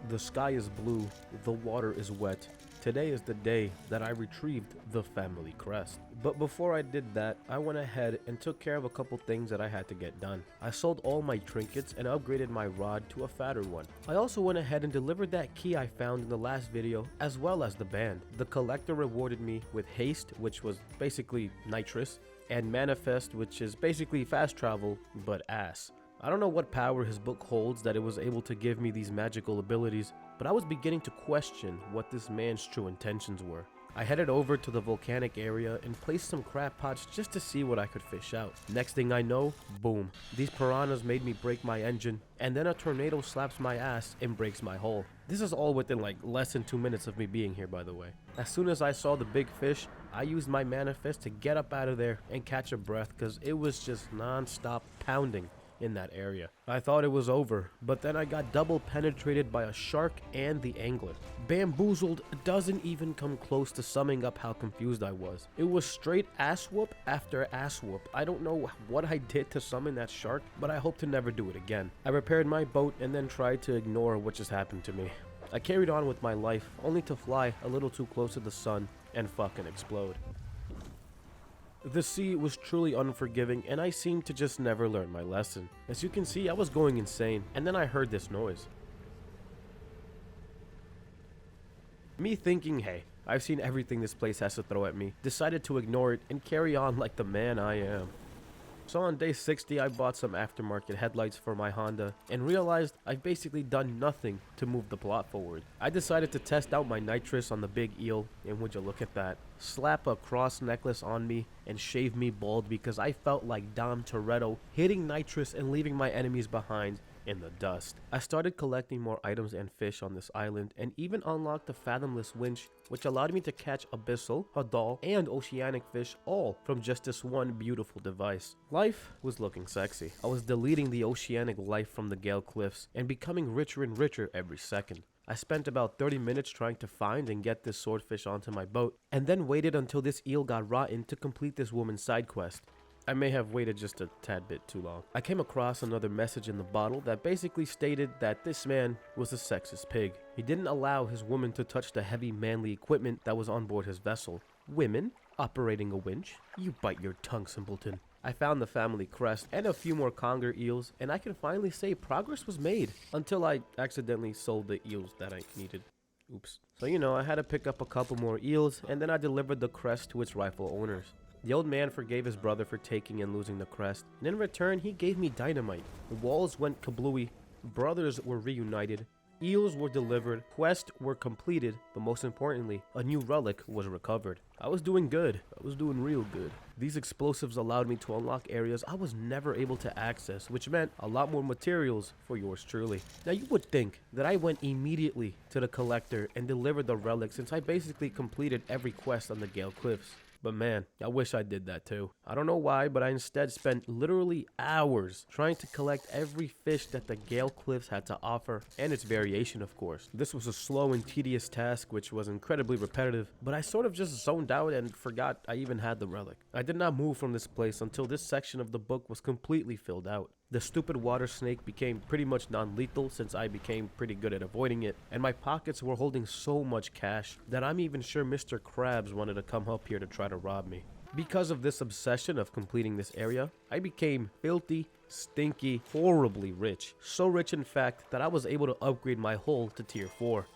The sky is blue, the water is wet. Today is the day that I retrieved the family crest. But before I did that, I went ahead and took care of a couple things that I had to get done. I sold all my trinkets and upgraded my rod to a fatter one. I also went ahead and delivered that key I found in the last video, as well as the band. The collector rewarded me with haste, which was basically nitrous, and manifest, which is basically fast travel, but ass. I don't know what power his book holds that it was able to give me these magical abilities, but I was beginning to question what this man's true intentions were. I headed over to the volcanic area and placed some crab pots just to see what I could fish out. Next thing I know, boom, these piranhas made me break my engine, and then a tornado slaps my ass and breaks my hull. This is all within like less than 2 minutes of me being here, by the way. As soon as I saw the big fish, I used my manifest to get up out of there and catch a breath because it was just non-stop pounding in that area. I thought it was over, but then I got double penetrated by a shark and the angler. Bamboozled doesn't even come close to summing up how confused I was. It was straight ass whoop after ass whoop. I don't know what I did to summon that shark, but I hope to never do it again. I repaired my boat and then tried to ignore what just happened to me. I carried on with my life, only to fly a little too close to the sun and fucking explode. The sea was truly unforgiving, and I seemed to just never learn my lesson. As you can see, I was going insane, and then I heard this noise. Me thinking, hey, I've seen everything this place has to throw at me, decided to ignore it and carry on like the man I am. So on day 60, I bought some aftermarket headlights for my Honda and realized I've basically done nothing to move the plot forward. I decided to test out my nitrous on the big eel, and would you look at that? Slap a cross necklace on me and shave me bald because I felt like Dom Toretto hitting nitrous and leaving my enemies behind in the dust. I started collecting more items and fish on this island and even unlocked the fathomless winch, which allowed me to catch abyssal, hadal, and oceanic fish all from just this one beautiful device. Life was looking sexy. I was deleting the oceanic life from the Gale Cliffs and becoming richer and richer every second. I spent about 30 minutes trying to find and get this swordfish onto my boat, and then waited until this eel got rotten to complete this woman's side quest. I may have waited just a tad bit too long. I came across another message in the bottle that basically stated that this man was a sexist pig. He didn't allow his woman to touch the heavy manly equipment that was on board his vessel. Women operating a winch? You bite your tongue, simpleton. I found the family crest and a few more conger eels, and I can finally say progress was made until I accidentally sold the eels that I needed. Oops. So I had to pick up a couple more eels, and then I delivered the crest to its rightful owners. The old man forgave his brother for taking and losing the crest, and in return he gave me dynamite. The walls went kablooey, brothers were reunited, eels were delivered, quests were completed, but most importantly, a new relic was recovered. I was doing good. I was doing real good. These explosives allowed me to unlock areas I was never able to access, which meant a lot more materials for yours truly. Now you would think that I went immediately to the collector and delivered the relic since I basically completed every quest on the Gale Cliffs. But man, I wish I did that too. I don't know why, but I instead spent literally hours trying to collect every fish that the Gale Cliffs had to offer, and its variation of course. This was a slow and tedious task which was incredibly repetitive, but I sort of just zoned out and forgot I even had the relic. I did not move from this place until this section of the book was completely filled out. The stupid water snake became pretty much non-lethal since I became pretty good at avoiding it, and my pockets were holding so much cash that I'm even sure Mr. Krabs wanted to come up here to try to rob me. Because of this obsession of completing this area, I became filthy, stinky, horribly rich. So rich in fact that I was able to upgrade my hull to tier 4.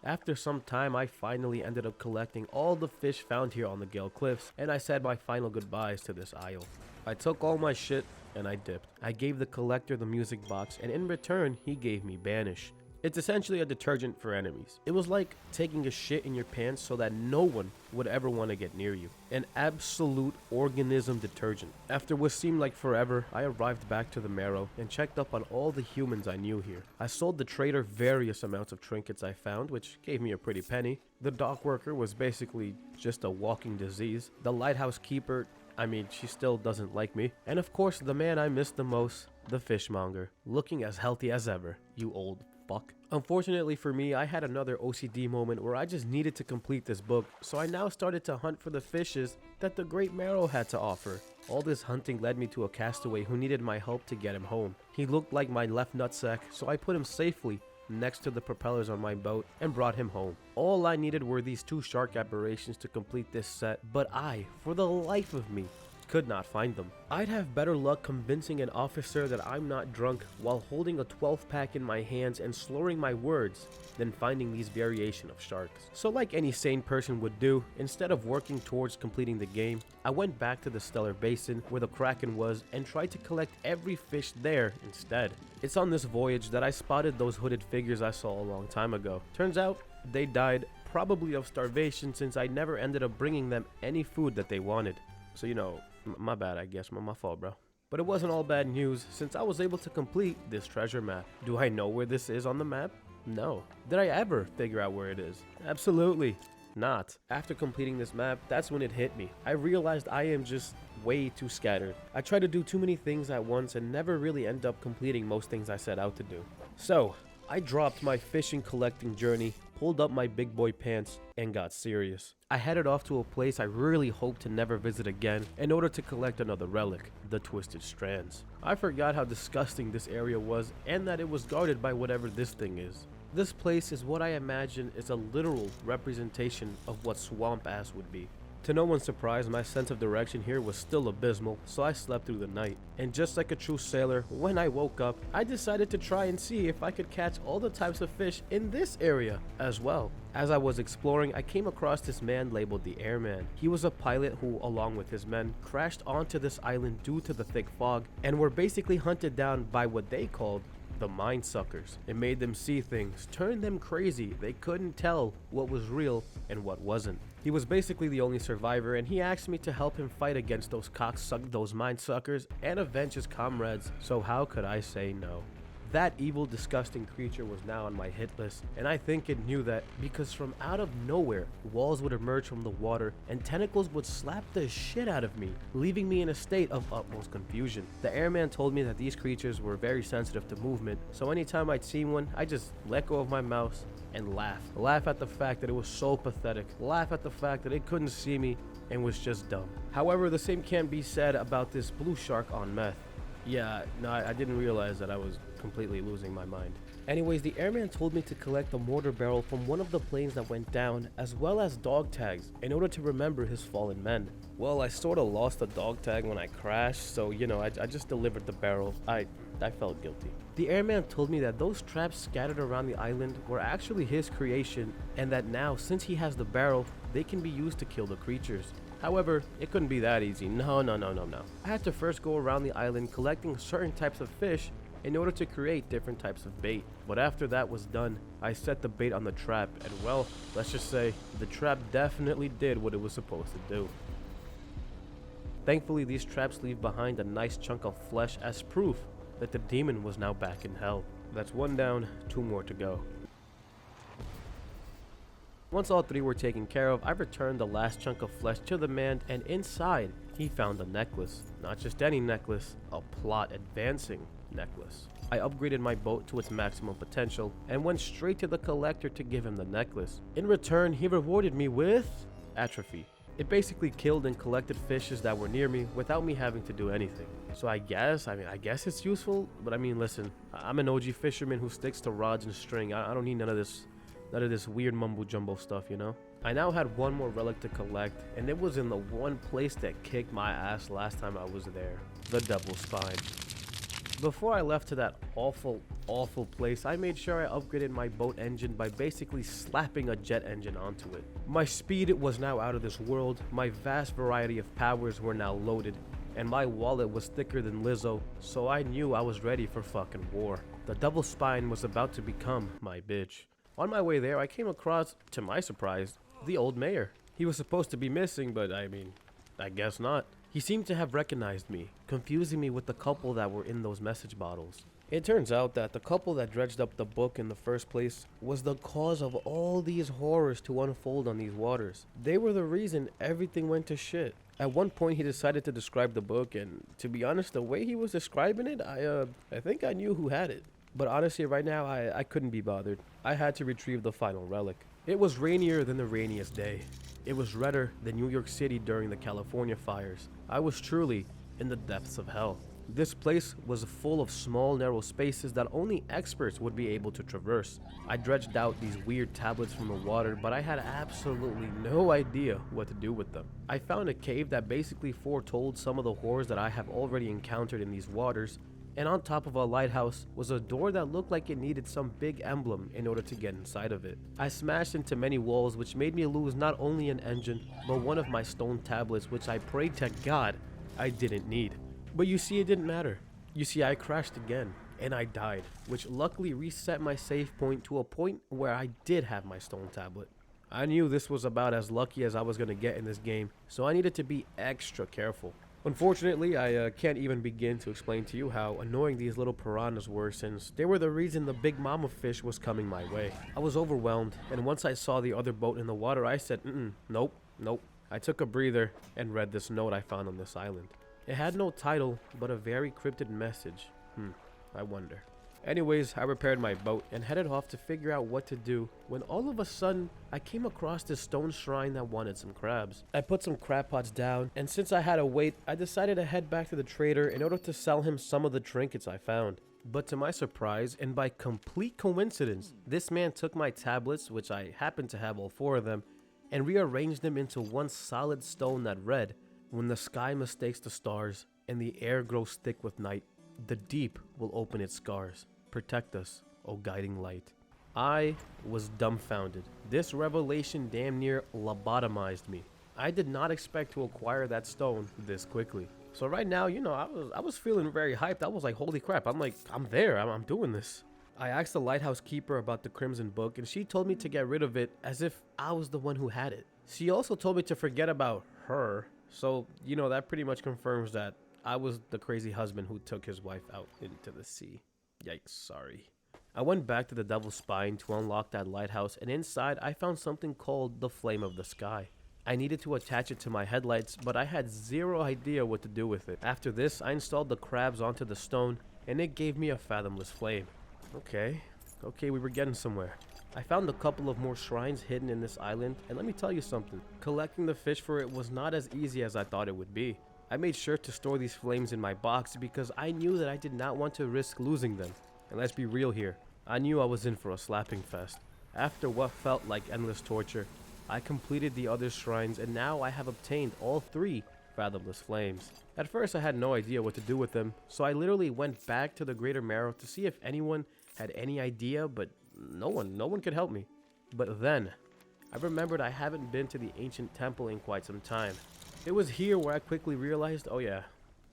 After some time, I finally ended up collecting all the fish found here on the Gale Cliffs, and I said my final goodbyes to this isle. I took all my shit and I dipped. I gave the collector the music box, and in return, he gave me Banish. It's essentially a detergent for enemies. It was like taking a shit in your pants so that no one would ever want to get near you. An absolute organism detergent. After what seemed like forever, I arrived back to the Marrow and checked up on all the humans I knew here. I sold the trader various amounts of trinkets I found, which gave me a pretty penny. The dock worker was basically just a walking disease. The lighthouse keeper, she still doesn't like me. And of course, the man I missed the most, the fishmonger, looking as healthy as ever, you old fuck. Unfortunately for me, I had another OCD moment where I just needed to complete this book, so I now started to hunt for the fishes that the Great Marrow had to offer. All this hunting led me to a castaway who needed my help to get him home. He looked like my left nutsack, so I put him safely next to the propellers on my boat and brought him home. All I needed were these 2 shark aberrations to complete this set, but I, for the life of me, could not find them. I'd have better luck convincing an officer that I'm not drunk while holding a 12-pack in my hands and slurring my words than finding these variation of sharks. So like any sane person would do, instead of working towards completing the game, I went back to the Stellar Basin where the Kraken was and tried to collect every fish there instead. It's on this voyage that I spotted those hooded figures I saw a long time ago. Turns out they died probably of starvation since I never ended up bringing them any food that they wanted. So you know, my bad, I guess. My fault, bro. But it wasn't all bad news since I was able to complete this treasure map. Do I know where this is on the map? No. Did I ever figure out where it is? Absolutely not. After completing this map, that's when it hit me. I realized I am just way too scattered. I try to do too many things at once and never really end up completing most things I set out to do. So, I dropped my fishing collecting journey, pulled up my big boy pants, and got serious. I headed off to a place I really hope to never visit again in order to collect another relic, the Twisted Strands. I forgot how disgusting this area was and that it was guarded by whatever this thing is. This place is what I imagine is a literal representation of what swamp ass would be. To no one's surprise, my sense of direction here was still abysmal, so I slept through the night. And just like a true sailor, when I woke up, I decided to try and see if I could catch all the types of fish in this area as well. As I was exploring, I came across this man labeled the Airman. He was a pilot who, along with his men, crashed onto this island due to the thick fog and were basically hunted down by what they called the mind suckers. It made them see things, turned them crazy. They couldn't tell what was real and what wasn't. He was basically the only survivor, and he asked me to help him fight against those those mind suckers and avenge his comrades, so how could I say no? That evil, disgusting creature was now on my hit list, and I think it knew that because from out of nowhere, walls would emerge from the water and tentacles would slap the shit out of me, leaving me in a state of utmost confusion. The Airman told me that these creatures were very sensitive to movement, so anytime I'd see one, I just let go of my mouse and laugh. Laugh at the fact that it was so pathetic. Laugh at the fact that it couldn't see me and was just dumb. However, the same can't be said about this blue shark on meth. Yeah, no, I didn't realize that I was completely losing my mind. Anyways, the Airman told me to collect a mortar barrel from one of the planes that went down, as well as dog tags, in order to remember his fallen men. Well, I sorta lost the dog tag when I crashed, so you know, I just delivered the barrel. I felt guilty. The Airman told me that those traps scattered around the island were actually his creation, and that now, since he has the barrel, they can be used to kill the creatures. However, it couldn't be that easy. No. I had to first go around the island collecting certain types of fish in order to create different types of bait. But after that was done, I set the bait on the trap, and well, let's just say, the trap definitely did what it was supposed to do. Thankfully, these traps leave behind a nice chunk of flesh as proof that the demon was now back in hell. That's 1 down, 2 more to go. Once all 3 were taken care of, I returned the last chunk of flesh to the man, and inside, he found a necklace. Not just any necklace, a plot advancing necklace. I upgraded my boat to its maximum potential, and went straight to the collector to give him the necklace. In return, he rewarded me with atrophy. It basically killed and collected fishes that were near me without me having to do anything. So I guess it's useful, but I mean, listen, I'm an OG fisherman who sticks to rods and string. I don't need none of this weird mumbo jumbo stuff, you know? I now had 1 more relic to collect, and it was in the one place that kicked my ass last time I was there, the Devil's Spine. Before I left to that awful place, I made sure I upgraded my boat engine by basically slapping a jet engine onto it. My speed was now out of this world, my vast variety of powers were now loaded, and my wallet was thicker than Lizzo, so I knew I was ready for fucking war. The Devil's Spine was about to become my bitch. On my way there, I came across, to my surprise, the old mayor. He was supposed to be missing, but I guess not. He seemed to have recognized me, confusing me with the couple that were in those message bottles. It turns out that the couple that dredged up the book in the first place was the cause of all these horrors to unfold on these waters. They were the reason everything went to shit. At one point, he decided to describe the book, and to be honest, the way he was describing it, I think I knew who had it. But honestly, right now, I couldn't be bothered. I had to retrieve the final relic. It was rainier than the rainiest day. It was redder than New York City during the California fires. I was truly in the depths of hell. This place was full of small, narrow spaces that only experts would be able to traverse. I dredged out these weird tablets from the water, but I had absolutely no idea what to do with them. I found a cave that basically foretold some of the horrors that I have already encountered in these waters, and on top of a lighthouse was a door that looked like it needed some big emblem in order to get inside of it. I smashed into many walls, which made me lose not only an engine, but one of my stone tablets, which I prayed to God I didn't need. But you see, it didn't matter. You see, I crashed again, and I died, which luckily reset my save point to a point where I did have my stone tablet. I knew this was about as lucky as I was going to get in this game, so I needed to be extra careful. Unfortunately, I can't even begin to explain to you how annoying these little piranhas were, since they were the reason the big mama fish was coming my way. I was overwhelmed, and once I saw the other boat in the water, I said, nope. I took a breather and read this note I found on this island. It had no title, but a very cryptic message. I wonder. Anyways, I repaired my boat and headed off to figure out what to do, when all of a sudden, I came across this stone shrine that wanted some crabs. I put some crab pots down, and since I had to wait, I decided to head back to the trader in order to sell him some of the trinkets I found. But to my surprise, and by complete coincidence, this man took my tablets, which I happened to have all 4 of them, and rearranged them into one solid stone that read, "When the sky mistakes the stars, and the air grows thick with night, the deep will open its scars. Protect us, O guiding light." I was dumbfounded. This revelation damn near lobotomized me. I did not expect to acquire that stone this quickly. So right now, I was feeling very hyped. I was like, holy crap, I'm there, I'm doing this. I asked the lighthouse keeper about the Crimson Book, and she told me to get rid of it as if I was the one who had it. She also told me to forget about her, so, that pretty much confirms that I was the crazy husband who took his wife out into the sea. Yikes, sorry. I went back to the Devil's Spine to unlock that lighthouse, and inside I found something called the Flame of the Sky. I needed to attach it to my headlights, but I had zero idea what to do with it. After this, I installed the crabs onto the stone, and it gave me a fathomless flame. Okay, we were getting somewhere. I found a couple of more shrines hidden in this island, and let me tell you something. Collecting the fish for it was not as easy as I thought it would be. I made sure to store these flames in my box because I knew that I did not want to risk losing them. And let's be real here, I knew I was in for a slapping fest. After what felt like endless torture, I completed the other shrines, and now I have obtained all 3 fathomless flames. At first I had no idea what to do with them, so I literally went back to the Greater Marrow to see if anyone had any idea, but no one could help me. But then, I remembered I haven't been to the ancient temple in quite some time. It was here where I quickly realized, oh yeah,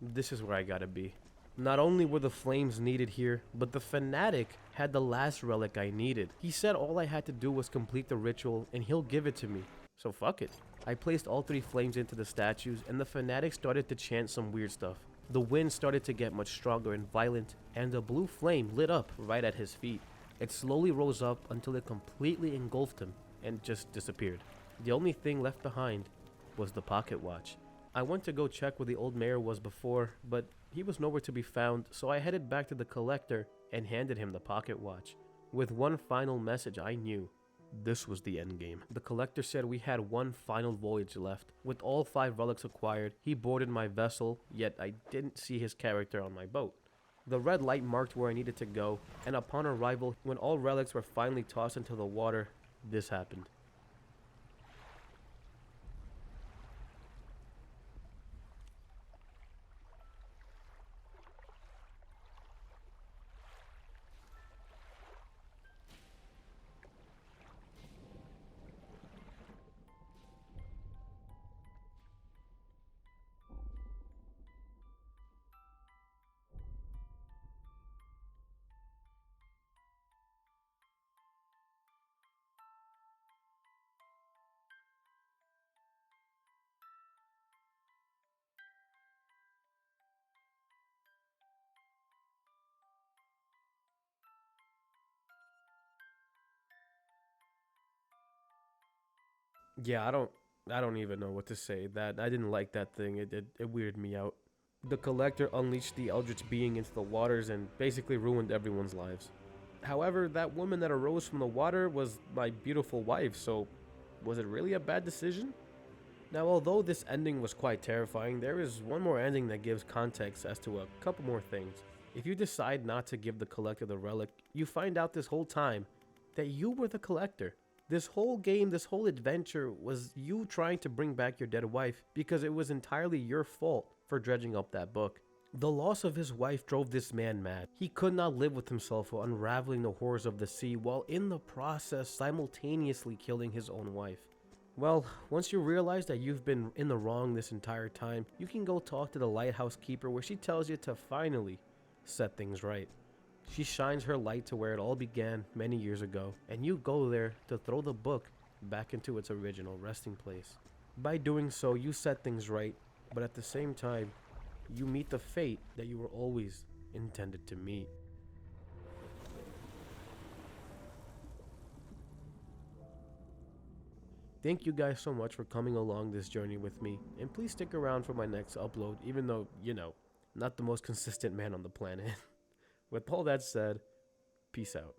this is where I gotta be. Not only were the flames needed here, but the fanatic had the last relic I needed. He said all I had to do was complete the ritual and he'll give it to me. So fuck it. I placed all 3 flames into the statues, and the fanatic started to chant some weird stuff. The wind started to get much stronger and violent, and a blue flame lit up right at his feet. It slowly rose up until it completely engulfed him and just disappeared. The only thing left behind was the pocket watch. I went to go check where the old mayor was before, but he was nowhere to be found, so I headed back to the collector and handed him the pocket watch. With one final message, I knew this was the end game. The collector said we had one final voyage left. With all 5 relics acquired, he boarded my vessel, yet I didn't see his character on my boat. The red light marked where I needed to go, and upon arrival, when all relics were finally tossed into the water, this happened. Yeah, I don't even know what to say. That I didn't like that thing. It weirded me out. The collector unleashed the eldritch being into the waters and basically ruined everyone's lives. However, that woman that arose from the water was my beautiful wife, so was it really a bad decision? Now, although this ending was quite terrifying, there is one more ending that gives context as to a couple more things. If you decide not to give the collector the relic, you find out this whole time that you were the collector. This whole game, this whole adventure was you trying to bring back your dead wife because it was entirely your fault for dredging up that book. The loss of his wife drove this man mad. He could not live with himself while unraveling the horrors of the sea while in the process simultaneously killing his own wife. Well, once you realize that you've been in the wrong this entire time, you can go talk to the lighthouse keeper where she tells you to finally set things right. She shines her light to where it all began many years ago, and you go there to throw the book back into its original resting place. By doing so, you set things right, but at the same time, you meet the fate that you were always intended to meet. Thank you guys so much for coming along this journey with me, and please stick around for my next upload, even though, not the most consistent man on the planet. With all that said, peace out.